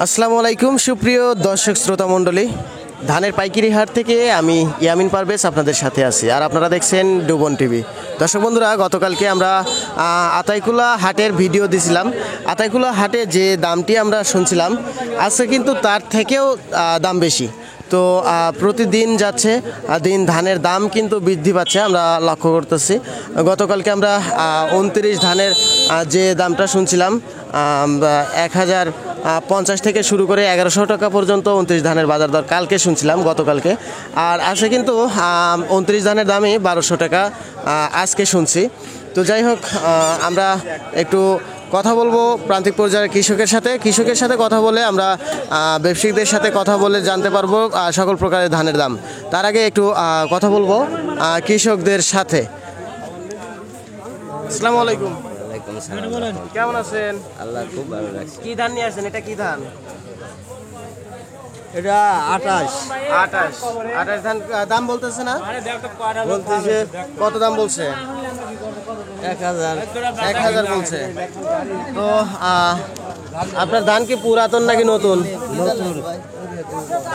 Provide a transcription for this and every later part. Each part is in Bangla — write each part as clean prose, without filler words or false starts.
আসসালামু আলাইকুম সুপ্রিয় দর্শক শ্রোতা মণ্ডলী, ধানের পাইকারি হাট থেকে আমি ইয়ামিন পারভেজ আপনাদের সাথে আছি। আর আপনারা দেখছেন ডুবন টিভি। দর্শক বন্ধুরা, গতকালকে আমরা আতাইকুলা হাটের ভিডিও দিছিলাম। আতাইকুলা হাটে যে দামটি আমরা শুনছিলাম, আজকে কিন্তু তার থেকেও দাম বেশি। তো প্রতিদিন যাচ্ছে দিন ধানের দাম কিন্তু বৃদ্ধি পাচ্ছে, আমরা লক্ষ্য করতেছি। গতকালকে আমরা 29 ধানের যে দামটা শুনছিলাম 1050 থেকে শুরু করে 1100 টাকা পর্যন্ত 29 ধানের বাজার দর কালকে শুনছিলাম, গতকালকে। আর আজকে কিন্তু 29 ধানের দামই 1200 টাকা আজকে শুনছি। তো যাই হোক, আমরা একটু কথা বলবো প্রান্তিক পর্যায়ের কৃষকের সাথে কথা বলে আমরা ব্যবসায়িকদের সাথে কথা বলে জানতে পারবো সকল প্রকারের ধানের দাম। তার আগে একটু কথা বলবো কৃষকদের সাথে। আসসালামু আলাইকুম। কেমন আছেন? আল্লাহ খুব ভালো লাগছে। কি ধান নিয়ে আসছেন? এটা কি ধান? এটা 28 ধান দাম বলতেছে না? বলতেছে কত দাম বলছে? 1000 বলছে। তো আপনার ধান কি পুরাতন নাকি নতুন? নতুন।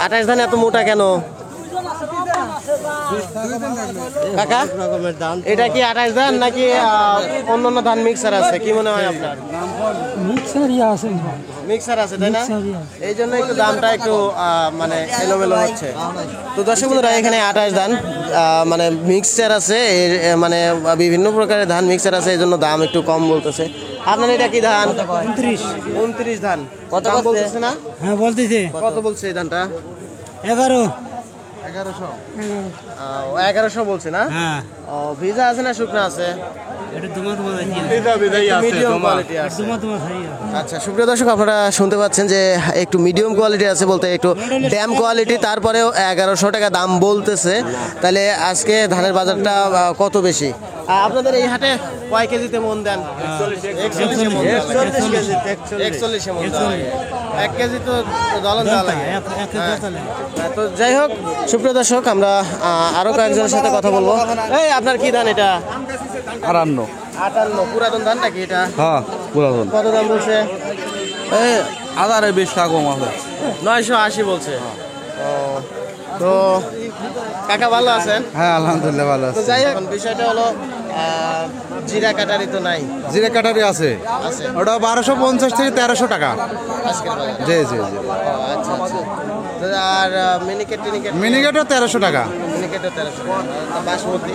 28 ধান এত মোটা কেন কাকা? রকমের দাম। এটা কি 28 ধান নাকি অন্য ধান মিক্সার আছে? কি মনে হয় আপনার? মিক্সার আছে, তাই না? এই জন্য একটু দামটা একটু মানে এলোমেলো হচ্ছে। তো দর্শক বন্ধুরা, এখানে 28 ধান মানে মিক্সচার আছে, মানে বিভিন্ন প্রকারের ধান মিক্সচার আছে, এই জন্য দাম একটু কম বলতেছে। আপনার এটা কি ধান? 29 ধান। কত বলতেছে না? হ্যাঁ বলতেছে। কত বলছে এই ধানটা? 1100 বলছে না? হ্যাঁ, ও, ভিজা আছে না শুকনো আছে? এটা তোমার মিডিয়াম কোয়ালিটি আছে। আচ্ছা সুপ্রিয় দর্শক, আপনারা শুনতে পাচ্ছেন যে একটু মিডিয়াম কোয়ালিটি আছে, বলতে একটু ড্যাম কোয়ালিটি, তারপরেও 1100 টাকা দাম বলতেছে। তাহলে আজকে ধানের বাজারটা কত বেশি? আপনাদের এই হাটে কয় কেজিতে মন দেন? 41 মন। 41 মন। 1 কেজি তো দলন দেওয়া লাগে। তো যাই হোক সুপ্রিয় দর্শক, আমরা আরো কয়েকজনের সাথে কথা বলবো। এই আপনার কি ধান এটা? 58 পুরাতন ধান নাকি এটা? হ্যাঁ পুরাতন। কত দাম বলছে? এই 1020 টাকা কম আছে। 980 বলছে। ও, তো কাকা ভালো আছেন? হ্যাঁ আলহামদুলিল্লাহ ভালো তো আছে। যাই হোক, বিষয়টা হলো জিরা কাটারি তো নাই জিরা কাটারি আছে, আছে ওটা 1250 থেকে 1300 টাকা। আজকের বাজারে। জি জি জি। ও, আচ্ছা আচ্ছা। তো আর মিনিকেট মিনিকেটও 1300 টাকা। মিনিকেটও 1300 টাকা। বাসমতি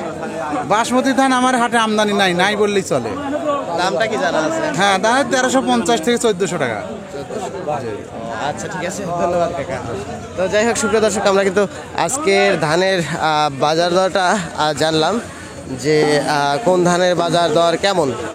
বাসমতি ধান আমার হাটে আমদানি নাই বললেই চলে। দামটা কি জানা আছে? হ্যাঁ দাম 1350 থেকে 1400 টাকা। আচ্ছা ঠিক আছে, ধন্যবাদ কাকা। তো যাই হোক সুপ্রিয় দর্শক, আমরা কিন্তু আজকের ধানের বাজার দরটা জানলাম যে কোন ধানের বাজার দর কেমন।